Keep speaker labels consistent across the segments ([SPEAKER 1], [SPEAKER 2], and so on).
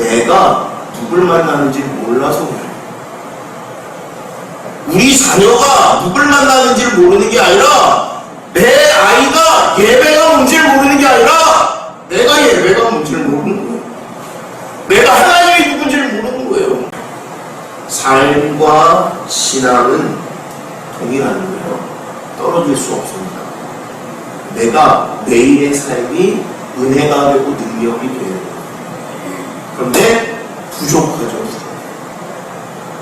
[SPEAKER 1] 내가 누굴 만나는지 몰라서 그래. 우리 자녀가 누굴 만나는지를 모르는 게 아니라 내 아이가 예배가 뭔지를 모르는 게 아니라 내가 예배가 뭔지를 모르는 거예요. 내가 하나님이 누군지를 모르는 거예요. 삶과 신앙은 동일한 거예요. 떨어질 수 없습니다. 내가 매일의 삶이 은혜가 되고 능력이 돼요. 그런데 부족하죠.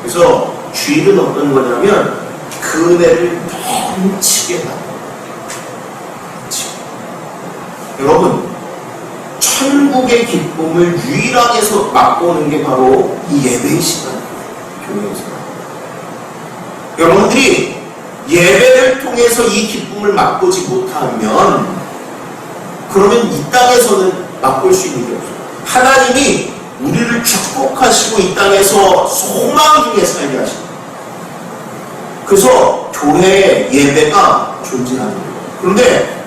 [SPEAKER 1] 그래서 주일은 어떤 거냐면 그 은혜를 넘치게 받아요. 여러분, 천국의 기쁨을 유일하게 맛보는 게 바로 이 예배의 시간이에요. 교회에서. 여러분들이 예배를 통해서 이 기쁨을 맛보지 못하면 그러면 이 땅에서는 맛볼 수 있는 게 없어요. 하나님이 우리를 축복하시고 이 땅에서 소망 중에 살게 하십니다. 그래서 교회의 예배가 존재하는 거예요. 그런데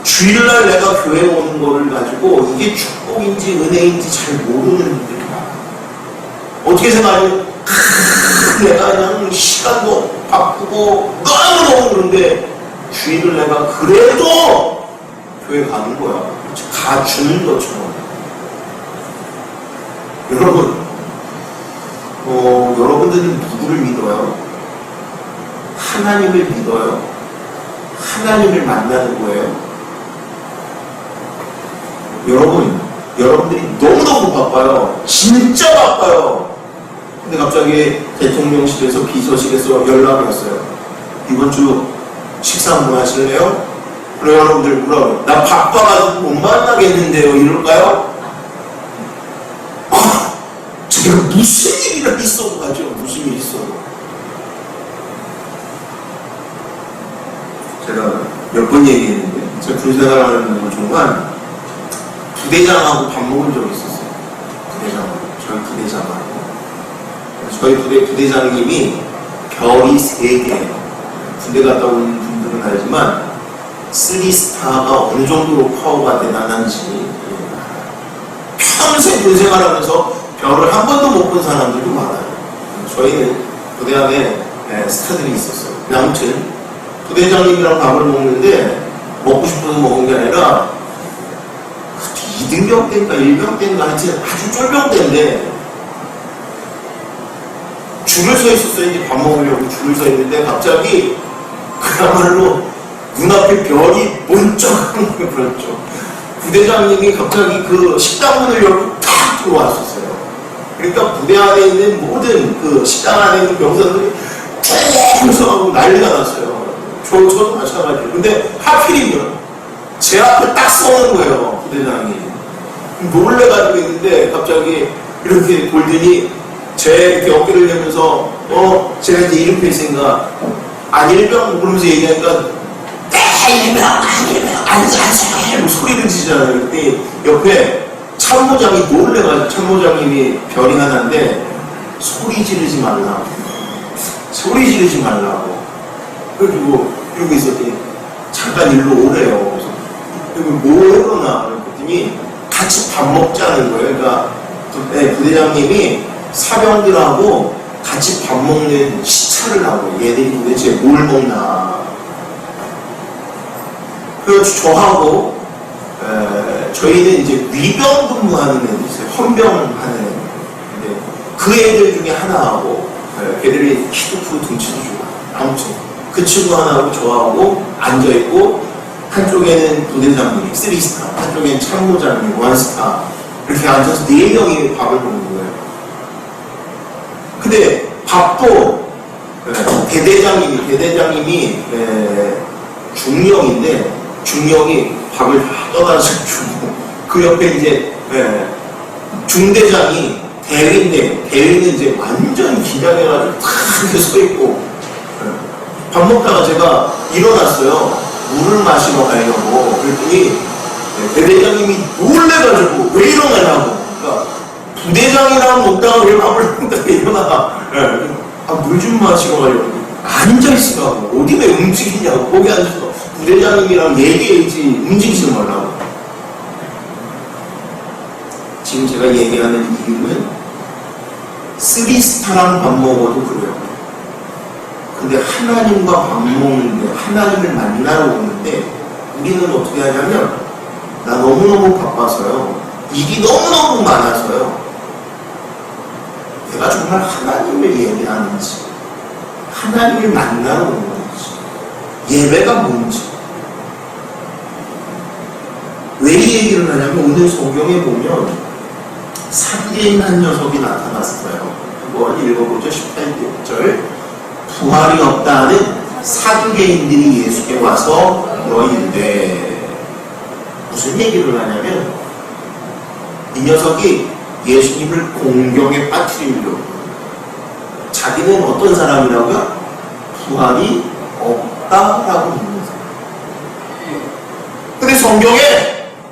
[SPEAKER 1] 주일날 내가 교회에 오는 거를 가지고 이게 축복인지 은혜인지 잘 모르는 분들이 많아요. 어떻게 생각하냐면 내가 그냥 시간도 바쁘고 너무너무 그런데 주일을 내가 그래도 교회 가는 거야. 가주는 것처럼. 여러분, 여러분들은 누구를 믿어요? 하나님을 믿어요? 하나님을 만나는 거예요? 여러분들이 너무너무 바빠요. 진짜 바빠요. 근데 갑자기 대통령실에서 비서실에서 연락이 왔어요. 이번 주 식사 한번 하실래요? 그래 여러분들 뭐라고? 나 바빠가지고 못 만나겠는데요. 이럴까요? 제가 무슨 일이라 있어도 가죠. 무슨 일 있어도. 제가 몇 번 얘기했는데 제가 군생활하는 거 정말 부대장하고 밥 먹은 적이 있었어요. 부대장하고. 저희 부대장하고. 저희 부대장님이 별이 3개예요. 군대 갔다 온 분들은 알지만 3스타가 어느 정도로 파워가 대단한지 평생 군생활하면서 별을 한 번도 못 본 사람들도 많아요. 저희는 부대 안에 스타들이 있었어요. 아무튼 부대장님이랑 밥을 먹는데 먹고 싶어서 먹은 게 아니라 2등병 때인가 1병 때인가 하여튼 아주 쫄병 때인데 줄을 서 있었어요. 이제 밥 먹으려고 줄을 서 있는데 갑자기 그야말로 눈앞에 별이 번쩍한 거 그렇죠. 부대장님이 갑자기 그 식당 문을 열고 탁 들어왔었어요. 그러니까 부대 안에 있는 모든 그 식당 안에 있는 병사들이 툭 하고 난리가 났어요. 저도 마찬가지예요. 근데 하필이면 제 앞에 딱 서는 거예요. 부대장이. 놀래가지고 있는데 갑자기 이렇게 돌더니 제 이렇게 어깨를 내면서 제가 이제 이름표 있으니까 안일병 그러면서 얘기하니까 일병 안일병 소리를 지잖아요. 그때 옆에 참모장이 놀래가지고 참모장님이 별이 하나인데 소리 지르지 말라고 그래가지고 이러고 있었더니 잠깐 일로 오래요. 그래서 여기 뭐 그러나 그랬더니 같이 밥 먹자는 거예요. 그러니까 부대장님이 사병들하고 같이 밥 먹는 시차를 하고 얘들이 도대체 뭘 먹나. 그래서 저하고 저희는 이제 위병 근무하는 애들 있어요. 헌병하는 애들. 근데 그 애들 중에 하나하고 걔들이 키도 크고 덩치도 좋아요. 아무튼 그 친구 하나하고 저하고 앉아있고 한쪽에는 부대장님 3스타, 한쪽에는 참모장님 1스타 이렇게 앉아서 4명이 밥을 먹는 거예요. 근데 밥도 대대장님이 중령인데 중령이 밥을 다 떠다서 주고 그 옆에 이제 중대장이 대위인데 대위는 이제 완전 긴장해가지고 탁 이렇게 서 있고 밥 먹다가 제가 일어났어요. 물을 마시러 가려고. 그랬더니 대대장님이 놀래가지고 왜 일어나냐고. 그러니까 부대장이랑 먹다가 왜 밥을 먹다가 일어나. 물 좀 마시러 가려고. 앉아있으라고. 어디 왜 움직이냐고. 거기 앉아서 부대장님이랑 얘기해야지 움직이지 말라고. 지금 제가 얘기하는 이유는 3스타랑 밥 먹어도 그래요. 근데 하나님과 밥 먹는데, 하나님을 만나러 오는데 우리는 어떻게 하냐면, 나 너무너무 바빠서요, 일이 너무너무 많아서요, 내가 정말 하나님을 예배하는지, 하나님을 만나러 오는 건지, 예배가 뭔지. 왜 이 얘기를 하냐면, 오늘 성경에 보면 사기인 한 녀석이 나타났어요. 한번 읽어보죠. 18절. 부활이 없다는 사두개인들이 예수께 와서 너희인데, 무슨 얘기를 하냐면, 이 녀석이 예수님을 공경에 빠뜨리려고, 자기는 어떤 사람이라고요? 부활이 없다라고 묻는 사람. 근데 성경에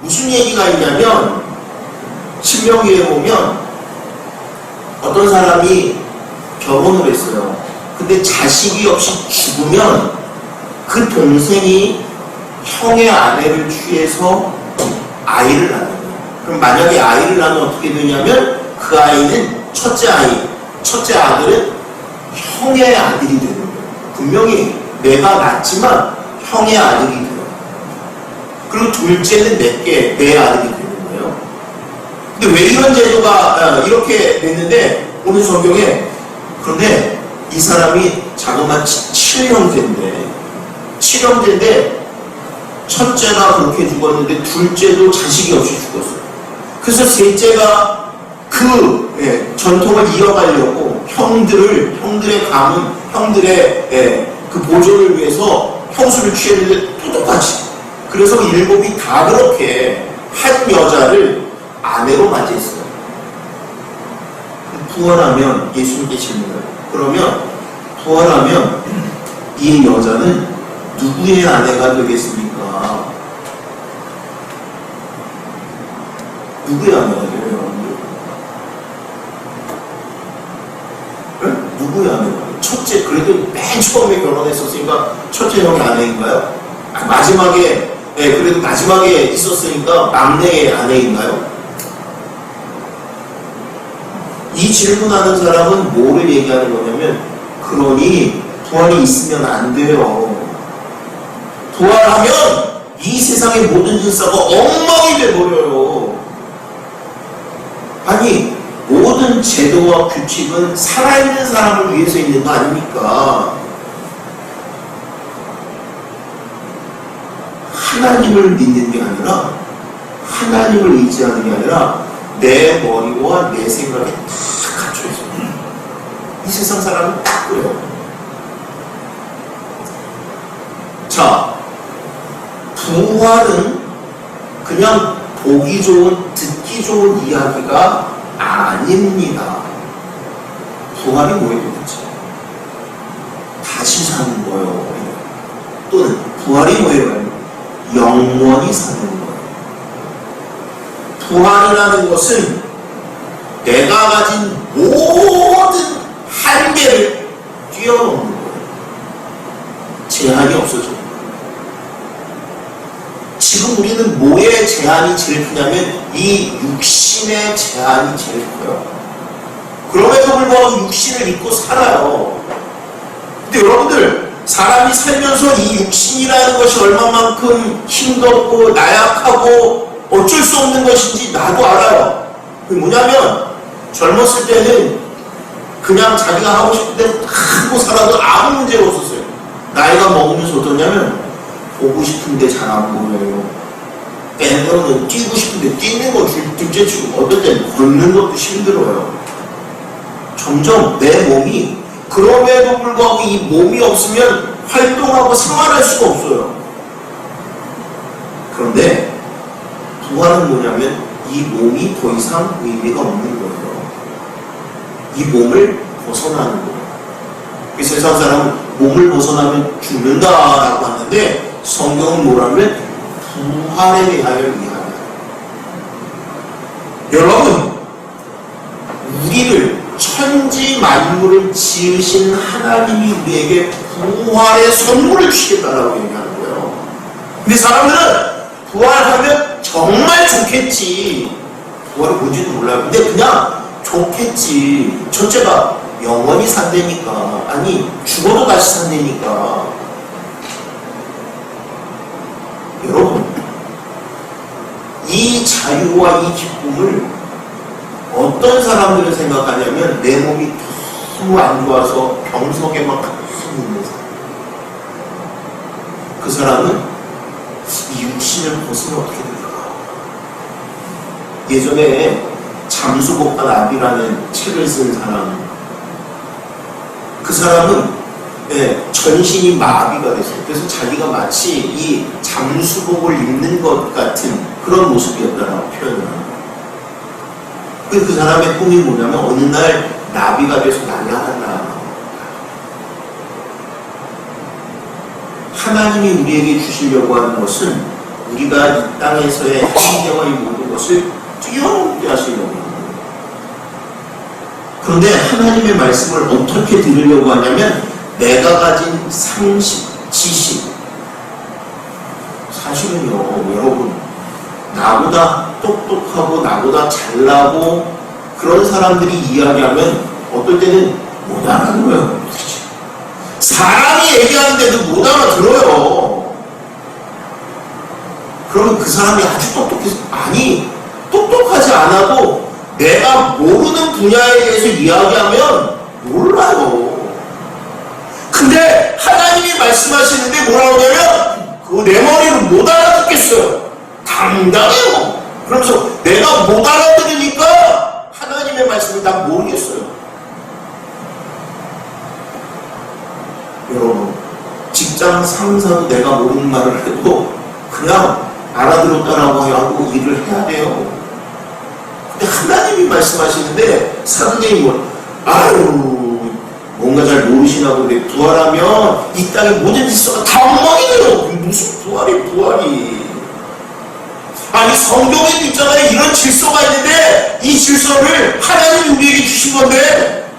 [SPEAKER 1] 무슨 얘기가 있냐면, 신명기에 보면 어떤 사람이 결혼을 했어요. 근데 자식이 없이 죽으면 그 동생이 형의 아내를 취해서 아이를 낳는 거예요. 그럼 만약에 아이를 낳으면 어떻게 되냐면, 그 아이는 첫째 아들은 형의 아들이 되는 거예요. 분명히 내가 낳지만 형의 아들이 돼요. 그리고 둘째는 내 아들이 되는 거예요. 근데 왜 이런 제도가 이렇게 됐는데, 오늘 성경에, 그런데 이 사람이 자그마치 7형제인데 첫째가 그렇게 죽었는데 둘째도 자식이 없이 죽었어요. 그래서 셋째가 그 전통을 이어가려고 형들의 가문, 형들의 그 보존을 위해서 형수를 취했는데 또 똑같이. 그래서 일곱이 다 그렇게 한 여자를 아내로 맞이했어요. 부활하면, 예수님께 질문해요. 그러면 부활하면 이 여자는 누구의 아내가 되겠습니까? 누구의 아내가 돼요, 여러분들? 네? 누구의 아내가 돼요? 첫째, 그래도 맨 처음에 결혼했었으니까 첫째 형의 아내인가요? 마지막에, 그래도 마지막에 있었으니까 막내의 아내인가요? 이 질문하는 사람은 뭐를 얘기하는 거냐면, 그러니 부활이 있으면 안 돼요. 부활하면 이 세상의 모든 질서가 엉망이 돼버려요. 아니, 모든 제도와 규칙은 살아있는 사람을 위해서 있는 거 아닙니까? 하나님을 믿는 게 아니라, 하나님을 의지하는 게 아니라 내 머리와 내 생각에 다 갇혀있어요. 이 세상 사람은 딱 그래요. 자, 부활은 그냥 보기 좋은, 듣기 좋은 이야기가 아닙니다. 부활이 뭐예요 도대체? 다시 사는 거예요. 또는 부활이 뭐예요? 영원히 사는 거예요. 부활이라는 것은 내가 가진 모든 한계를 뛰어넘는 거예요. 제한이 없어져요. 지금 우리는 뭐의 제한이 제일 크냐면, 이 육신의 제한이 제일 커요. 그럼에도 불구하고 육신을 입고 살아요. 근데 여러분들, 사람이 살면서 이 육신이라는 것이 얼마만큼 힘겹고 나약하고 어쩔 수 없는 것인지 나도 알아요. 그게 뭐냐면, 젊었을 때는 그냥 자기가 하고 싶을 때 하고 살아도 아무 문제가 없었어요. 나이가 먹으면서 어떠냐면, 보고 싶은데 잘 안 보여요. 빼면은 뛰고 싶은데 뛰는 거 둘째치고, 어떨 땐 걷는 것도 힘들어요. 점점 내 몸이, 그럼에도 불구하고 이 몸이 없으면 활동하고 생활할 수가 없어요. 그런데 부활은 뭐냐면, 이 몸이 더 이상 의미가 없는 거예요. 이 몸을 벗어나는 거예요. 이 세상 사람은 몸을 벗어나면 죽는다라고 하는데, 성경은 뭐라면 부활에 대하여 이야기합니다. 여러분, 우리를, 천지 만물을 지으신 하나님이 우리에게 부활의 선물을 주시겠다라고 얘기하는 거예요. 근데 사람들은 부활하면 정말 좋겠지, 부활이 뭔지도 몰라요. 근데 그냥 좋겠지. 첫째가 영원히 산다니까. 아니 죽어도 다시 산다니까. 여러분, 이 자유와 이 기쁨을 어떤 사람들은 생각하냐면 내 몸이 너무 안 좋아서 병석에만 가만히 있는 사람. 그 사람은 이 육신을 벗으면 어떻게 될까? 예전에 잠수복과 나비라는 책을 쓴 사람, 그 사람은 전신이 마비가 됐어요. 그래서 자기가 마치 이 잠수복을 입는 것 같은 그런 모습이었다라고 표현을 합니다. 그 사람의 꿈이 뭐냐면 어느 날 나비가 돼서 날아간다. 하나님이 우리에게 주시려고 하는 것은 우리가 이 땅에서의 한계와 이 모든 것을 뛰어넘게 하시려고 합니다. 그런데 하나님의 말씀을 어떻게 들으려고 하냐면 내가 가진 상식, 지식, 사실은요, 여러분, 나보다 똑똑하고 나보다 잘나고 그런 사람들이 이야기하면 어떨 때는 못 알아들어요. 사람이 얘기하는데도 못 알아들어요. 그러면 그 사람이 아주 똑똑해서, 아니 똑똑하지 않아도 내가 모르는 분야에 대해서 이야기하면 몰라요. 근데 하나님이 말씀하시는데 뭐라고 하냐면 그거 내 머리로 못 알아듣겠어요. 당당해요. 그러면서 내가 못 알아들으니까 하나님의 말씀을 다 모르겠어요. 여러분, 직장 상사도 내가 모르는 말을 해도 그냥 알아들었다라고 하고 일을 해야 돼요. 근데 하나님이 말씀하시는데 사도들이 아유 뭔가 잘 모르시나 보네. 부활하면 이 땅의 모든 질서가 다 엉망이네요. 무슨 부활이. 아니 성경에도 있잖아요. 이런 질서가 있는데 이 질서를 하나님이 우리에게 주신 건데.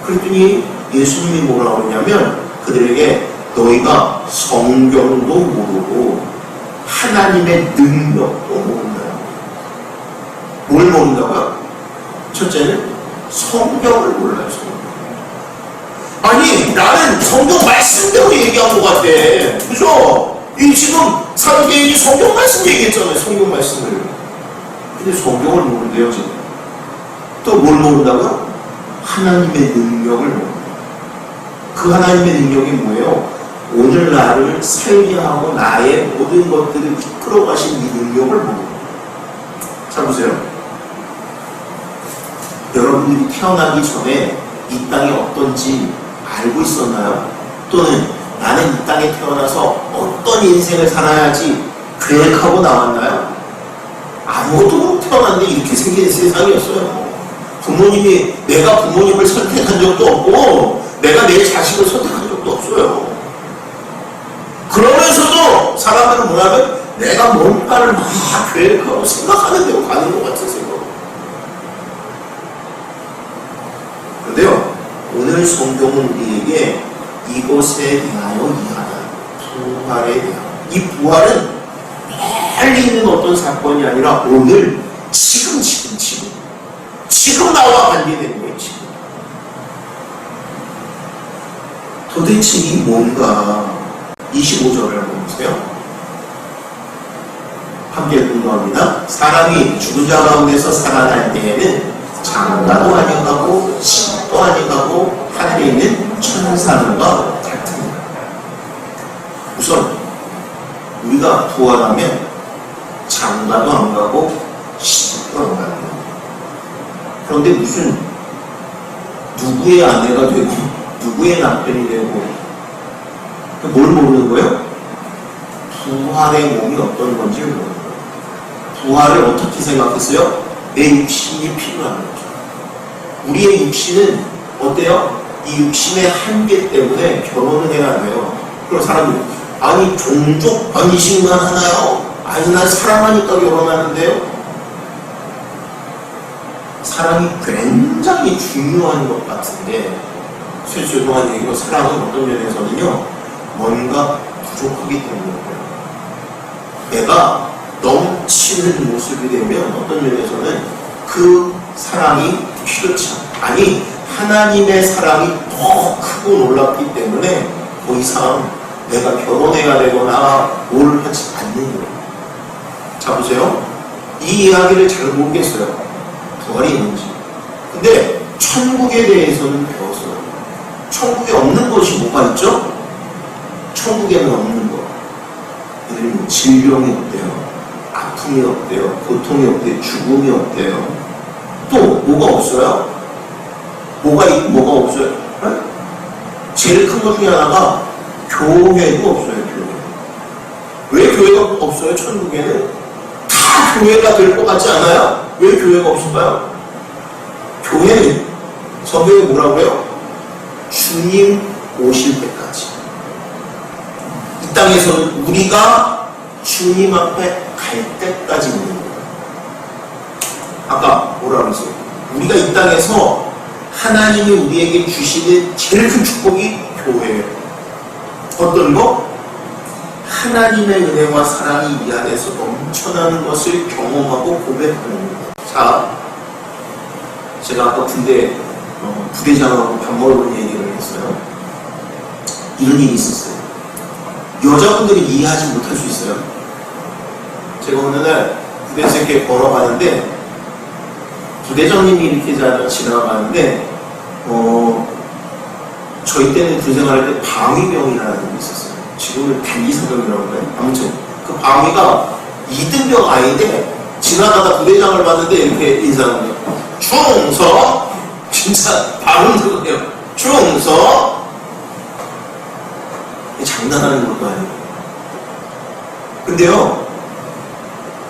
[SPEAKER 1] 그랬더니 예수님이 뭐라고 하냐면 그들에게 너희가 성경도 모르고 하나님의 능력도 모른다요. 뭘 모른다고요? 첫째는 성경을 몰라요. 아니 나는 성경 말씀대로 얘기한 것 같아. 그죠? 이 지금 사도계인이 성경 말씀 얘기했잖아요. 성경 말씀을. 근데 성경을 모른대요 지금. 또 뭘 모른다고요? 하나님의 능력을 모른다. 그 하나님의 능력이 뭐예요? 오늘 나를 살게 하고 나의 모든 것들을 이끌어 가신 이 능력을 모릅니다. 자 보세요. 여러분들이 태어나기 전에 이 땅이 어떤지 알고 있었나요? 또는 나는 이 땅에 태어나서 어떤 인생을 살아야지 계획하고 나왔나요? 아무것도 모르고 태어났는데 이렇게 생긴 세상이었어요. 부모님이 내가 부모님을 선택한 적도 없고 내가 내 자식을 선택한 적도 없어요. 그러면서도 사람들은 뭐냐면 내가 뭔가를 막 계획하고 생각하는 대로 가는 것 같은 생각. 그런데요, 오늘 성경은 우리에게 이것에 대하여 이하다. 부활에 대하여. 이 부활은 빨리 있는 어떤 사건이 아니라 오늘, 지금 나와 관계되는 거예요, 지금. 도대체 이 뭔가 25절을 한번 보세요. 함께 공부합니다. 사람이 죽은 자 가운데서 살아날 때에는 장가도 아니가고 신도 아니가고 하늘에 있는 천사들과 같으니라. 우선 우리가 부활하면 장가도 안 가고 신도 안 가고. 그런데 무슨 누구의 아내가 되고 누구의 남편이 되고 뭘 모르는 거예요? 부활의 몸이 어떤 건지 모르는 거예요. 부활을 어떻게 생각했어요? 내 육신이 필요한 거죠. 우리의 육신은 어때요? 이 육신의 한계 때문에 결혼을 해야 돼요. 그럼 사람들이 아니 종족 번식만 하나요? 아니 난 사랑하니까 결혼하는데요. 사랑이 굉장히 중요한 것 같은데 죄송한 얘기로 사랑은 어떤 면에서는요 뭔가 부족하기 때문이에요. 내가 넘치는 모습이 되면 어떤 면에서는 그 사랑이 필요치 않아. 아니, 하나님의 사랑이 더 크고 놀랍기 때문에 더 이상 내가 결혼해야 되거나 뭘 하지 않는 거예요. 자, 보세요. 이 이야기를 잘 모르겠어요. 부활이 있는지. 근데 천국에 대해서는 배웠어요. 천국에 없는 것이 뭐가 있죠? 천국에는 없는 것. 예를 들면 질병이 없대요. 아픔이 없대요. 고통이 없대요. 죽음이 없대요. 또 뭐가 없어요? 뭐가 있고 뭐가 없어요? 네? 제일 큰 것 중에 하나가 교회도 없어요. 교회. 왜 교회가 없어요? 천국에는 다 교회가 될 것 같지 않아요? 왜 교회가 없을까요? 교회는 성경에 뭐라고 해요? 주님 오실 때까지. 이 땅에서는 우리가 주님 앞에 갈 때까지 있는 거예요. 아까 뭐라고 했어요? 우리가 이 땅에서 하나님이 우리에게 주시는 제일 큰 축복이 교회예요. 어떤 거? 하나님의 은혜와 사랑이 이 안에서 넘쳐나는 것을 경험하고 고백하는 거예요. 자, 제가 아까 부대장하고 밥 먹으러 얘기를 했어요. 이런 일이 있었어요. 여자분들이 이해하지 못할 수 있어요. 제가 어느 날 부대에서 이렇게 걸어가는데 부대장님이 이렇게 지나가는데 저희 때는 군 생활할 때 방위병이라는 게 있었어요. 지금은 단기사병이라고 해요. 아무튼 그 방위가 2등병 아이인데 지나가다 부대장을 봤는데 이렇게 인사를 해요. 충성! 진짜 발음 그거예요. 충성! 장난하는 것도 아니에요. 근데요,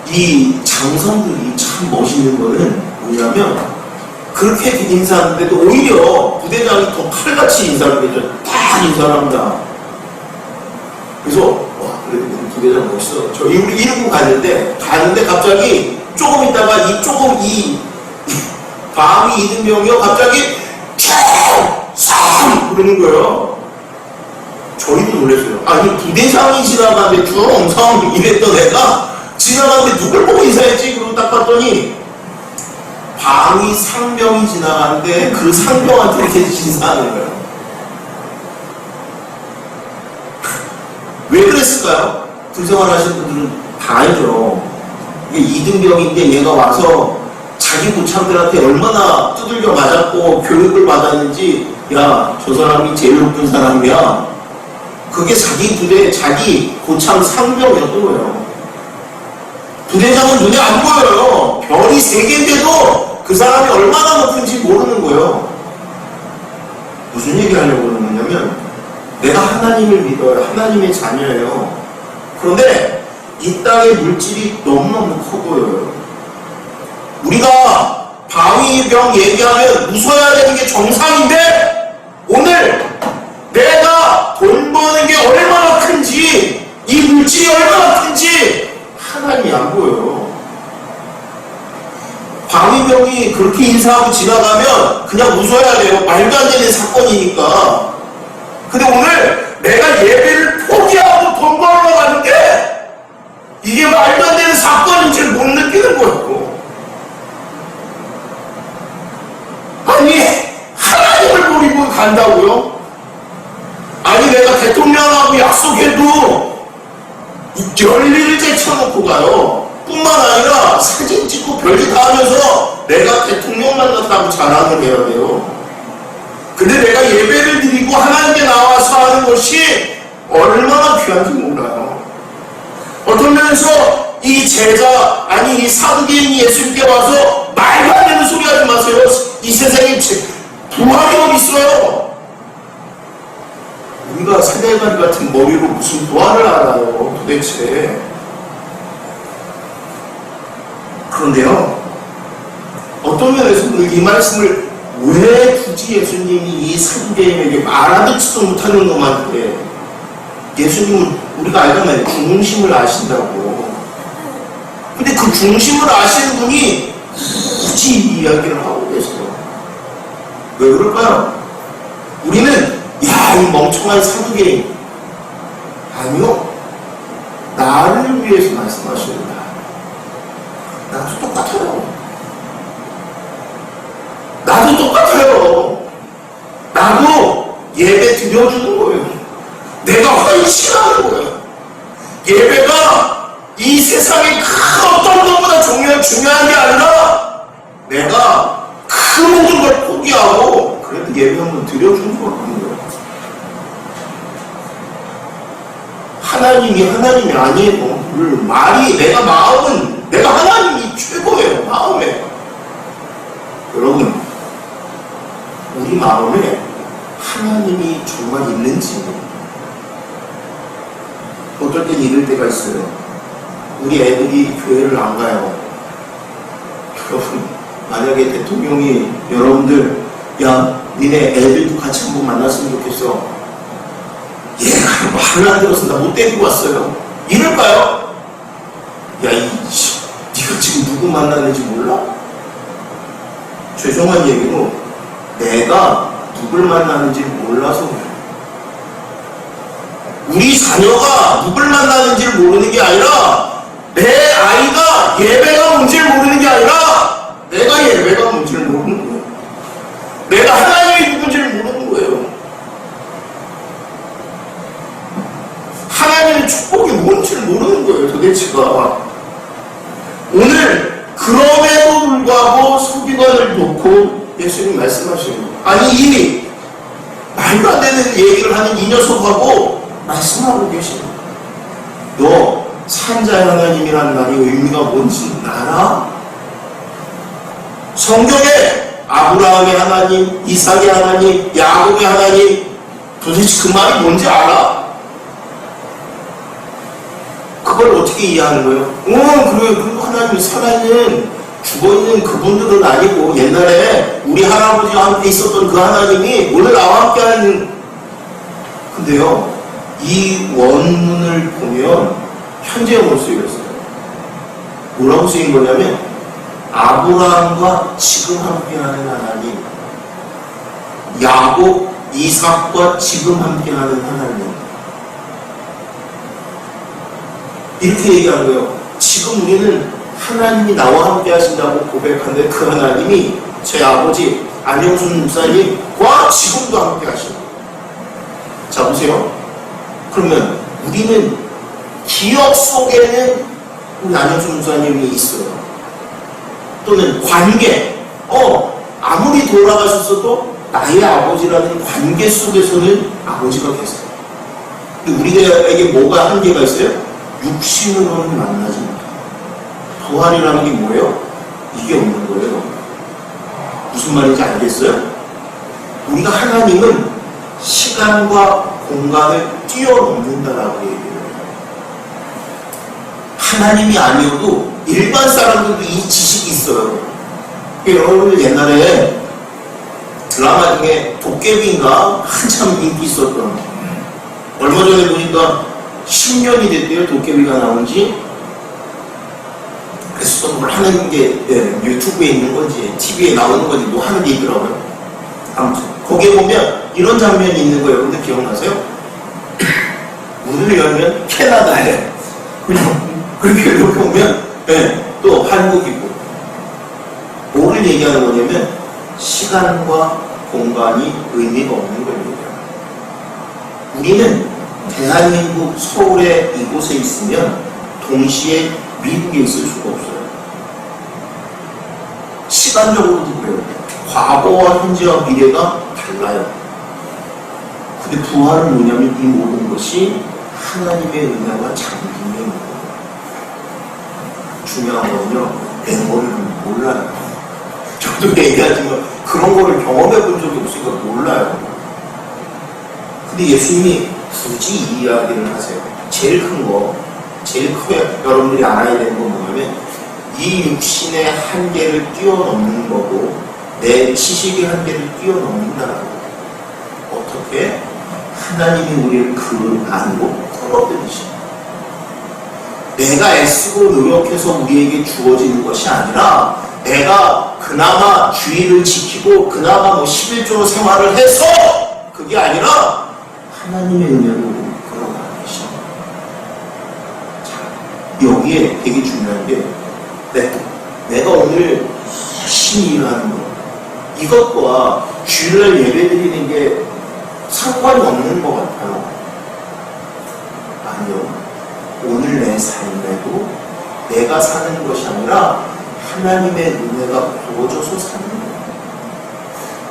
[SPEAKER 1] 이 장성들이 참 멋있는 거는 뭐냐면 그렇게 인사하는데도 오히려 부대장이 더 칼같이 인사를 해줘. 딱 인사를 합니다. 그래서 와, 그래도 우리 부대장 멋있어. 저 우리 이러고 가는데 갑자기 조금 있다가 이 방위 이등병이요 갑자기 쫙 그러는 거예요. 저희도 놀랐어요. 아니 부대장이 지나가는데 쭉 이랬던 애가 지나가는데 누굴 보고 인사했지? 그러고 딱 봤더니 방위 상병이 지나가는데 그 상병한테 이렇게 인사하는 거예요. 왜 그랬을까요? 군생활 하시는 분들은 다 알죠. 이게 2등병인데 얘가 와서 자기 고참들한테 얼마나 두들겨 맞았고 교육을 받았는지, 야, 저 사람이 제일 높은 사람이야. 그게 자기 부대, 자기 고참 상병이었던 거예요. 부대장은 눈에 안 보여요. 별이 3개인데도 그 사람이 얼마나 높은지 모르는 거예요. 무슨 얘기 하려고 그러는 거냐면, 내가 하나님을 믿어요. 하나님의 자녀예요. 그런데 이 땅의 물질이 너무너무 커 보여요. 우리가 방위병 얘기하면 웃어야 되는 게 정상인데, 오늘 내가 돈 버는 게 얼마나 큰지, 이 물질이 얼마나 큰지 하나님이 안 보여요. 방위병이 그렇게 인사하고 지나가면 그냥 웃어야 돼요. 말도 안 되는 사건이니까. 근데 오늘 내가 예배를 포기하고 돈 벌러 가는데 이게 말도 안 되는 사건인 줄 못 느끼는 거였고, 아니 하나님을 버리고 간다고요? 아니 내가 대통령하고 약속해도 열일을 제쳐놓고 가요. 뿐만 아니라 사진 찍고 별짓 다 하면서 내가 대통령 만났다고 자랑을 해야 돼요. 근데 내가 예배를 드리고 하나님께 나와서 하는 것이 얼마나 귀한지 몰라요. 어떤 면에서 이 제자, 아니 이 사두개인이 예수님께 와서 말도 안 되는 소리 하지 마세요. 이 세상에 부활이 어디 있어요? 우리가 사대가리 같은 머리로 무슨 부활을 알아요 도대체. 그런데요, 어떤 면에서 이 말씀을 왜 굳이 예수님이 이 사두개인에게 말하지도 못하는 놈한테, 예수님은 우리가 알잖아요. 중심을 아신다고. 근데 그 중심을 아시는 분이 굳이 이 이야기를 하고 계세요. 왜 그럴까요? 우리는 야, 이 멍청한 사두개인. 아니요. 나를 위해서 말씀하시는다. 나도 똑같아요. 나도 똑같아요. 나도 예배 드려주는 거예요. 내가 헌신하는 거예요. 예배가 이 세상에 그 어떤 것보다 중요한 게 아니라 내가 그 모든 걸 포기하고 그래도 예배 한번 드려주는 거예요. 하나님이 아니에요. 말이 내가 하나님이 최고예요. 마음에. 여러분, 우리 마음에 하나님이 정말 있는지 어떨 땐 이럴 때가 있어요. 우리 애들이 교회를 안 가요. 여러분, 만약에 대통령이 여러분들 야 니네 애들도 같이 한번 만났으면 좋겠어. 얘가 말을 안 들어서 나 못 데리고 왔어요. 이럴까요? 야, 니가 지금 누구 만나는지 몰라? 죄송한 얘기로 내가 누굴 만나는지 몰라서 그래. 우리 자녀가 누굴 만나는지를 모르는 게 아니라 내 아이가 예배가 뭔지를 모르는 게 아니라 내가 예배가 뭔지를 모르는 거예요. 내가 하나님이 누군지를 모르는 거예요. 하나님의 축복이 뭔지를 모르는 거예요. 도대체가. 오늘 그럼에도 불구하고 서기관을 놓고 예수님 말씀하시는 거예요. 아니 이미 말도 안 되는 얘기를 하는 이 녀석하고 말씀하고 계시는 거예요. 너 산자의 하나님이라는 말이 의미가 뭔지 알아? 성경에 아브라함의 하나님, 이삭의 하나님, 야곱의 하나님 도대체 그 말이 뭔지 알아? 그걸 어떻게 이해하는 거예요? 그래. 그리고 하나님이 살아있는 죽어있는 그분들은 아니고 옛날에 우리 할아버지와 함께 있었던 그 하나님이 오늘 나와 함께 하는. 근데요, 이 원문을 보면 현재형으로 쓰여 있어요. 뭐라고 쓰인 거냐면 아브라함과 지금 함께하는 하나님, 야곱, 이삭과 지금 함께하는 하나님, 이렇게 얘기한 거예요. 지금 우리는 하나님이 나와 함께 하신다고 고백하는데 그 하나님이 제 아버지 안영순 목사님과 지금도 함께 하시는 거예요. 자, 보세요. 그러면 우리는 기억 속에는 우리 안영순 목사님이 있어요. 또는 관계, 아무리 돌아가셨어도 나의 아버지라는 관계 속에서는 아버지가 계세요. 근데 우리에게 뭐가 한계가 있어요? 육신으로는 만나지 못해요. 부활이라는 게 뭐예요? 이게 없는 거예요. 무슨 말인지 알겠어요? 우리가 하나님은 시간과 공간을 뛰어넘는다라고 얘기해요. 하나님이 아니어도 일반 사람들도 이 지식이 있어요. 여러분들 옛날에 드라마 중에 도깨비인가 한참 인기 있었던, 얼마 전에 보니까 10년이 됐대요. 도깨비가 나온지. 그래서 또 뭘 하는 게 유튜브에 있는 건지 TV에 나오는 건지 뭐 하는 게 있더라고요. 아무튼 거기에 보면 이런 장면이 있는 거예요. 근데 기억나세요? 문을 열면 캐나다에 그렇게 이렇게 보면 또 한국이고. 뭐를 얘기하는 거냐면 시간과 공간이 의미가 없는 걸 얘기해요. 우리는 대한민국 서울에 이곳에 있으면 동시에 미국에 있을 수가 없어요. 시간적으로도 그래요. 과거와 현재와 미래가 달라요. 근데 부활은 뭐냐면 이 모든 것이 하나님의 은혜와 참김의 거예요. 중요한 거는요, 멤버를 몰라요. 저도 얘기하지만 그런 거를 경험해 본 적이 없으니까 몰라요. 근데 예수님이 굳이 이 이야기를 하세요. 제일 크게 여러분들이 알아야 되는 건 뭐냐면 이 육신의 한계를 뛰어넘는 거고 내 지식의 한계를 뛰어넘는다는 거예요. 어떻게? 하나님이 우리를 그 안으로 끌어들이시. 내가 애쓰고 노력해서 우리에게 주어지는 것이 아니라 내가 그나마 주의를 지키고 그나마 11조 생활을 해서 그게 아니라 하나님의 은혜로 끌어가는 것입니다. 자, 여기에 되게 중요한 게 내가 오늘 열심히 일하는 것, 이것과 주일날 예배 드리는 게 상관이 없는 것 같아요. 아니요. 오늘 내 삶에도 내가 사는 것이 아니라 하나님의 은혜가 부어져서 사는 거예요.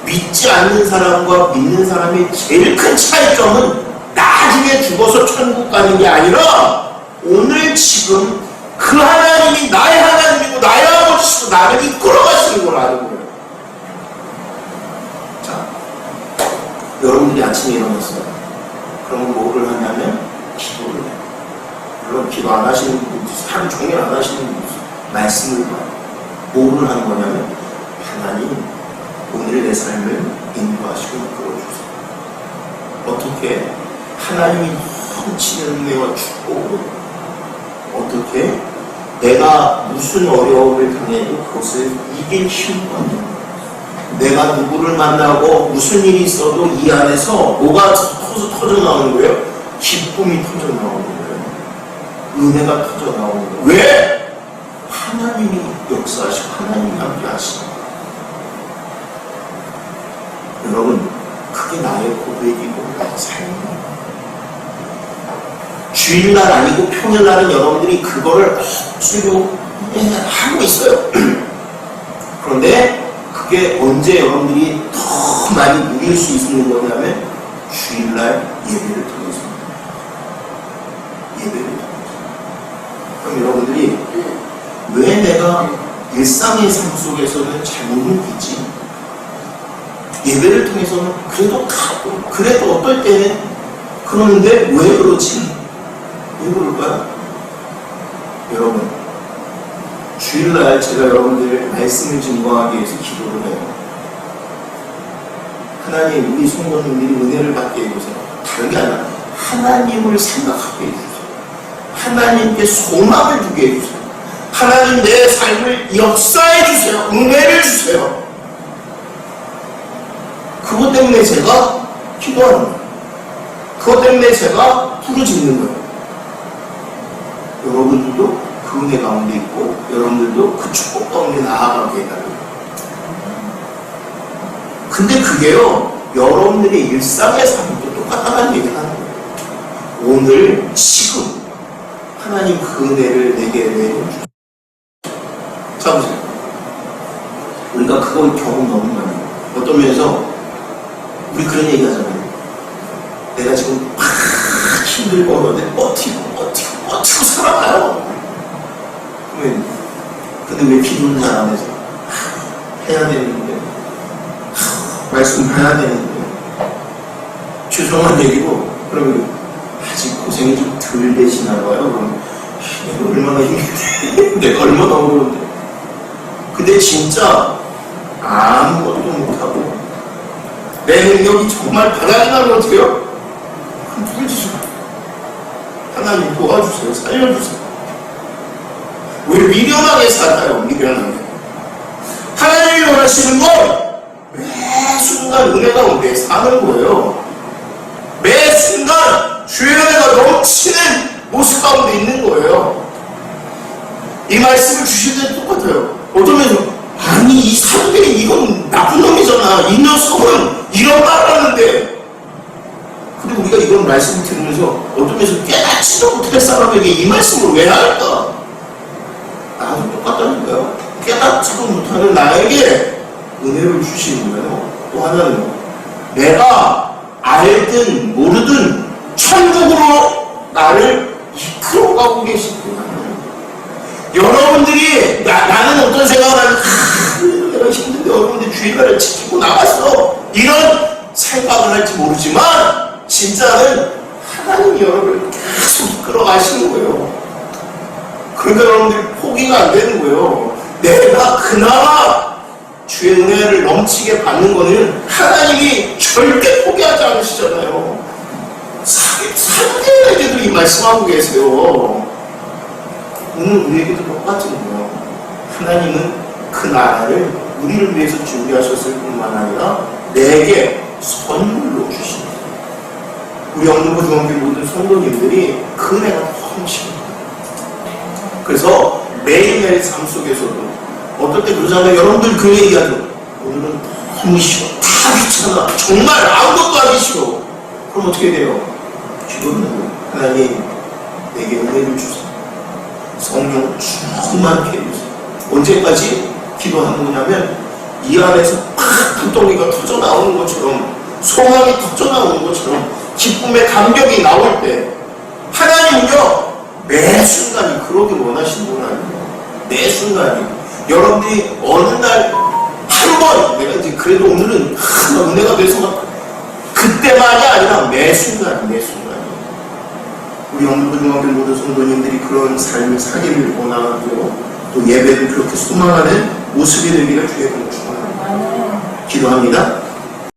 [SPEAKER 1] 믿지 않는 사람과 믿는 사람의 제일 큰 차이점은 나중에 죽어서 천국 가는 게 아니라 오늘 지금 그 하나님이 나의 하나님이고 나의 아버지시고 나를 이끌어가시는 걸 아는 거예요. 자, 여러분들이 아침에 일어났어요. 그러면 뭐를 하냐면 기도를 해요. 물론 기도 안 하시는 분들, 하루 종일 안 하시는 분들, 말씀을 봐요. 뭐를 하는 거냐면 하나님 오늘 내 삶을 인도하시고 이끌어주세요. 어떻게? 하나님이 넘치는 은혜와 축복으로 어떻게? 내가 무슨 어려움을 당해도 그것을 이길 힘과 내가 누구를 만나고 무슨 일이 있어도 이 안에서 뭐가 터져 나오는 거예요? 기쁨이 터져 나오는 거예요. 은혜가 터져 나오는 거예요. 왜? 하나님이 역사하시고 하나님이 함께 하시는 거예요. 여러분, 그게 나의 고백이고 나의 삶이에요. 주일날 아니고 평일날은 여러분들이 그거를 억지로 하고 있어요. 그런데 그게 언제 여러분들이 더 많이 누릴 수 있는 거냐면 주일날 예배를 통해서입니다. 예배를 통해서. 그럼 여러분들이 왜 내가 일상의 삶 속에서는 잘 못 느끼지? 예배를 통해서는 그래도 가고 그래도 어떨 때는 그러는데 왜 그러지? 왜 그럴까요? 여러분, 주일날 제가 여러분들 말씀을 증거하기 위해서 기도를 해요. 하나님, 우리 성도님들이 은혜를 받게 해주세요. 다른 게 아니라 하나님을 생각하게 해주세요. 하나님께 소망을 두게 해주세요. 하나님 내 삶을 역사해 주세요. 은혜를 주세요. 그것 때문에 제가 기도하는 거예요. 그것 때문에 제가 부르짖는 거예요. 여러분들도 그 은혜 가운데 있고 여러분들도 그 축복 가운데 나아가게 해달라고. 근데 그게요, 여러분들의 일상의 삶도 똑같다는 얘기를 하는 거예요. 오늘 지금 하나님 그 은혜를 내게 내려주세요. 자, 보세요. 우리가 그걸 경험 너무 많이 해요. 어떤 면에서 우리 그런 얘기 하잖아요. 내가 지금 막 힘들고 어려운데 버티고 살아가요. 근데 왜 기도는 잘 안 해서? 해야 되는데, 말씀해야 되는데, 죄송한 얘기고, 그러면 아직 고생이 좀 덜 되시나 봐요. 그럼 내가 얼마나 힘든데, 내가 얼마나 어려운데. 근데 진짜 아무것도 못하고, 내 능력이 정말 바닥이 나면 어떡해요? 그럼 누굴 지죠? 하나님 도와주세요. 살려주세요. 왜 미련하게 살아요? 미련하게. 하나님이 원하시는 건 매 순간 은혜 가운데 사는 거예요. 매 순간 주의 은혜가 넘치는 모습 가운데 있는 거예요. 이 말씀을 주실 때 똑같아요. 어떤 면에서 아니 이 사람들이 이건 나쁜 놈이잖아. 이 녀석은 이런 말을 하는데, 근데 우리가 이런 말씀을 들으면서 어떤 면에서 깨닫지도 못할 사람에게 이 말씀을 왜 할까? 나도 똑같다니까요. 깨닫지도 못하는 나에게 은혜를 주시는 거예요. 또 하나는 내가 알든 모르든 천국으로 나를 이끌어가고 계신 분이에요. 여러분들이 나는 어떤 생각을 하면 내가 힘든데 여러분들 주일날을 지키고 나갔어, 이런 생각을 할지 모르지만 진짜는 하나님이 여러분을 계속 이끌어가시는 거예요. 그러니까 여러분들이 포기가 안 되는 거예요. 내가 그나마 주의 은혜를 넘치게 받는 거는 하나님이 절대 포기하지 않으시잖아요. 사도들에게도 이 말씀하고 계세요. 오늘 우리에게도 똑같은 거예요. 하나님은 그 나라를 우리를 위해서 준비하셨을 뿐만 아니라 내게 선물로 주십니다. 우리 영등포 중앙교 모든 성도님들이 그 은혜가 넘칩니다. 그래서 매일매일 삶 속에서도 어떨 때 그러잖아요. 여러분들 그 얘기하죠. 오늘은 너무 싫어. 다 귀찮아. 정말 아무것도 하기 싫어. 그럼 어떻게 돼요? 기도는 하나님 내게 은혜를 주세요. 성령 충만케 해주세요. 언제까지 기도하는 거냐면 이 안에서 팍 불덩이가 터져 나오는 것처럼, 소망이 터져 나오는 것처럼, 기쁨의 감격이 나올 때 하나님은요 매 순간이 그러길 원하시는 분 아니에요. 매 순간이. 여러분들이 어느 날 한 번 내가 이제 그래도 오늘은 은혜가 돼서 막 그때만이 아니라 매 순간 매 순간 우리 영등고등학교 모든 성도님들이 그런 삶을 살기를 원하고 또 예배도 그렇게 소망하는 모습이 되기를 주의 이름으로 축원합니다. 기도합니다.